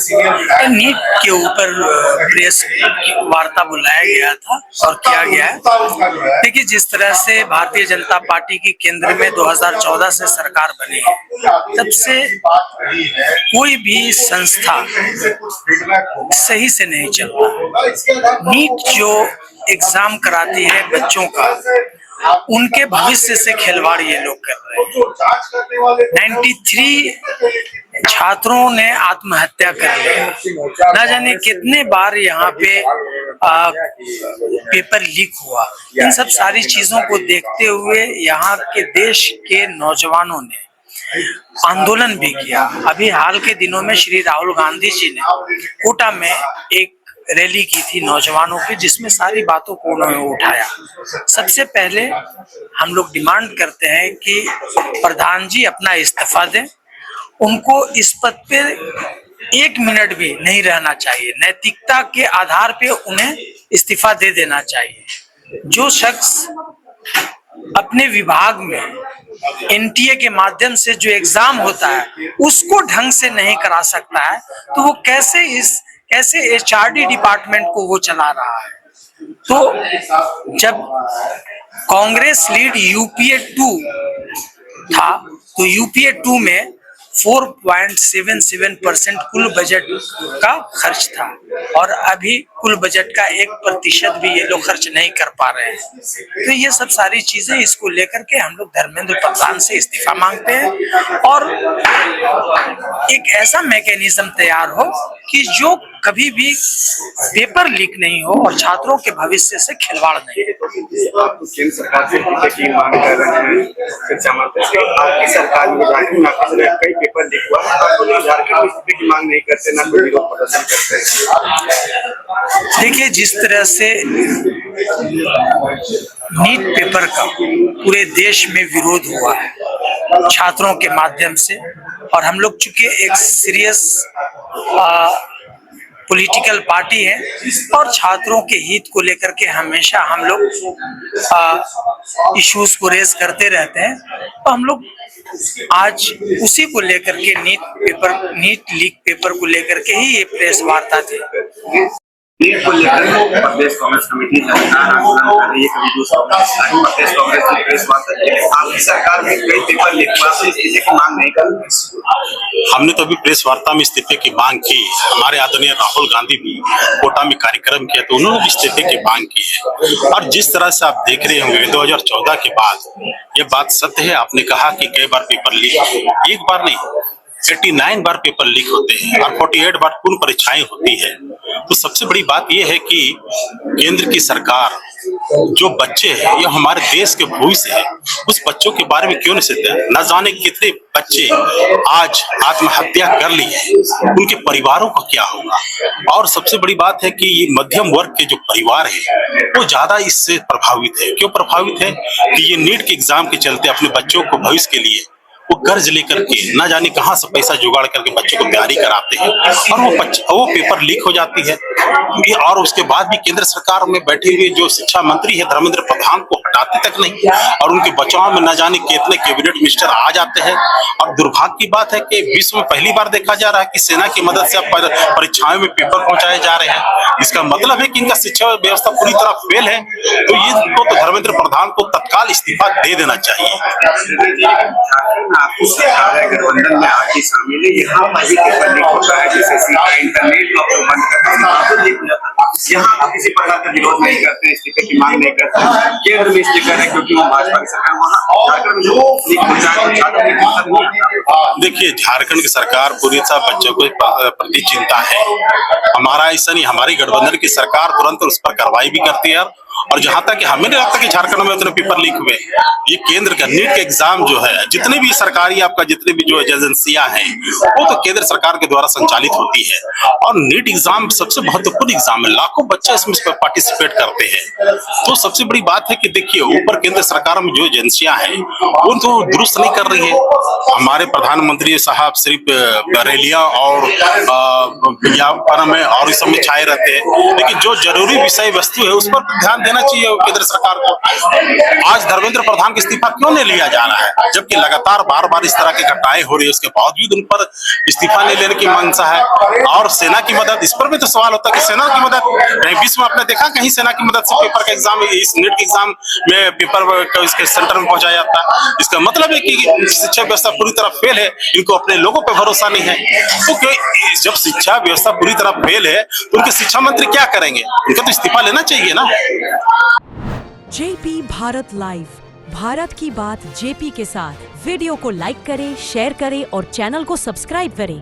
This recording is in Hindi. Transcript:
नीट के ऊपर प्रेस वार्ता बुलाया गया था और किया गया है। देखिए, जिस तरह से भारतीय जनता पार्टी की केंद्र में 2014 से सरकार बनी है, तब से कोई भी संस्था सही से नहीं चलता। नीट जो एग्जाम कराती है बच्चों का, उनके भविष्य से खिलवाड़ ये लोग कर रहे हैं। 93 छात्रों ने आत्महत्या कर ली। ना जाने कितने बार यहाँ पे पेपर लीक हुआ। इन सब सारी चीजों को देखते हुए यहाँ के देश के नौजवानों ने आंदोलन भी किया। अभी हाल के दिनों में श्री राहुल गांधी जी ने कोटा में एक रैली की थी नौजवानों की, जिसमें सारी बातों को उन्होंने उठाया। सबसे पहले हम लोग डिमांड करते हैं कि प्रधान जी अपना इस्तीफा दें। उनको इस पद पे 1 मिनट भी नहीं रहना चाहिए। नैतिकता के आधार पे उन्हें इस्तीफा दे देना चाहिए। जो शख्स अपने विभाग में एनटीए के माध्यम से जो एग्जाम होता है उसको ढंग से नहीं करा सकता है, तो वो कैसे एचआरडी डिपार्टमेंट को वो चला रहा है। तो जब कांग्रेस लीड यूपीए 2 था, तो यूपीए 2 में 4.77% कुल बजट का खर्च था, और अभी कुल बजट का 1% भी ये लोग खर्च नहीं कर पा रहे हैं। तो ये सब सारी चीजें, इसको लेकर के हम लोग धर्मेंद्र प्रधान से इस्तीफा मांगते हैं और एक ऐसा मैकेनिज्म तैयार हो कि जो कभी भी पेपर लीक नहीं हो और छात्रों के भविष्य से खिलवाड़ नहीं हो। आप केंद्र सरकार से की मांग कर रहे हैं, आपकी सरकार में कई पेपर लीक हुआ, आप झारखंड में की मांग नहीं करते, ना कोई विरोध प्रदर्शन करते। देखिए, जिस तरह से नीट पेपर का पूरे देश में विरोध हुआ है छात्रों के माध्यम से, और हम लोग चूंकि एक सीरियस पॉलिटिकल पार्टी है और छात्रों के हित को लेकर के हमेशा हम लोग इश्यूज को रेज करते रहते हैं, तो हम लोग आज उसी को लेकर के नीट लीक पेपर को लेकर के ही ये प्रेस वार्ता थी। नीट को लेकर प्रदेश कांग्रेस कमेटी प्रदेश कांग्रेस की प्रेस वार्ता की, आपकी सरकार में कई पेपर लीक हुआ, इस्तीफे की मांग नहीं कर। हमने तो अभी प्रेस वार्ता में इस्तीफे की मांग की। हमारे आदरणीय राहुल गांधी भी कोटा में कार्यक्रम किया तो उन्होंने भी इस्तीफे की मांग की है। और जिस तरह से आप देख रहे होंगे 2014 के बाद ये बात सत्य है। आपने कहा कि कई बार पेपर लीक, एक बार नहीं 89 बार पेपर लीक होते हैं और 48 बार पूर्ण परीक्षाएं होती है। तो सबसे बड़ी बात यह है कि केंद्र की सरकार, जो बच्चे हैं ये हमारे देश के भविष्य है, उस बच्चों के बारे में क्यों नहीं सोचते? न जाने कितने बच्चे आज आत्महत्या कर ली है, उनके परिवारों का क्या होगा। और सबसे बड़ी बात है कि ये मध्यम वर्ग के जो परिवार है वो ज्यादा इससे प्रभावित है। क्यों प्रभावित है? कि ये नीट के एग्जाम के चलते अपने बच्चों को भविष्य के लिए वो कर्ज लेकर के ना जाने कहां से पैसा जुगाड़ करके बच्चों को तैयारी कराते हैं और वो पेपर लीक हो जाती है। और उसके बाद भी केंद्र सरकार में बैठे हुए जो शिक्षा मंत्री है धर्मेंद्र प्रधान को हटाते तक नहीं, और उनके बचाव में न जाने कितने कैबिनेट मिनिस्टर आ जाते हैं। और दुर्भाग्य की बात है कि विश्व में पहली बार देखा जा रहा है कि सेना की मदद से परीक्षाओं में पेपर पहुंचाए जा रहे हैं। इसका मतलब है कि इनका शिक्षा व्यवस्था पूरी तरह फेल है। तो ये तो धर्मेंद्र प्रधान को तत्काल इस्तीफा दे देना चाहिए। गठबंधन में आके शामिल है, यहाँ पर भी पेपर लीक होता है, जैसे इंटरनेट का बंद करना, यहाँ आप किसी प्रकार का विरोध नहीं करते हैं, इस्तीफे की मांग नहीं करते हैं। केंद्र में इसलिए कर रहे हैं क्योंकि वो भाजपा की सरकार, वहाँ झारखंड में देखिए, झारखंड की सरकार पूरी तरह बच्चों के प्रति चिंता है। हमारा ऐसा नहीं, हमारी गठबंधन की सरकार तुरंत उस पर कार्रवाई भी करती है। और जहां तक हमें नहीं लगता कि झारखंड में उतने पेपर लीक हुए। ये केंद्र का नीट के एग्जाम जो है, जितने भी सरकारी आपका जितने भी जो एजेंसियां हैं वो तो केंद्र सरकार के द्वारा संचालित होती है। और नीट एग्जाम सबसे महत्वपूर्ण एग्जाम है, लाखों बच्चे इसमें पार्टिसिपेट करते हैं। तो सबसे बड़ी बात है कि देखिए, ऊपर केंद्र सरकार में जो एजेंसियां हैं वो तो दुरुस्त नहीं कर रही है। हमारे प्रधानमंत्री साहब सिर्फ रैलियां और विज्ञापन में और इस सब में छाए रहते हैं, लेकिन जो जरूरी विषय वस्तु है उस पर ध्यान देना चाहिए केंद्र सरकार को। आज धर्मेंद्र प्रधान का इस्तीफा क्यों नहीं लिया जा रहा है, जबकि लगातार बार बार इस तरह की घटनाएं हो रही है, उसके बावजूद उन पर इस्तीफा नहीं लेने की मंशा है। और सेना की मदद, इस पर भी तो सवाल होता है कि सेना की मदद, कहीं विश्व में आपने देखा कहीं सेना की मदद से पेपर का एग्जाम, इस नेट के एग्जाम में पेपर इसके सेंटर में पहुंचाया जाता है। इसका मतलब है कि शिक्षा व्यवस्था पूरी तरह फेल है, इनको अपने लोगों पर भरोसा नहीं है। तो जब शिक्षा व्यवस्था पूरी तरह फेल है तो उनके शिक्षा मंत्री क्या करेंगे, उनको तो इस्तीफा लेना चाहिए ना। जेपी भारत लाइव, भारत की बात जेपी के साथ। वीडियो को लाइक करें, शेयर करें और चैनल को सब्सक्राइब करें।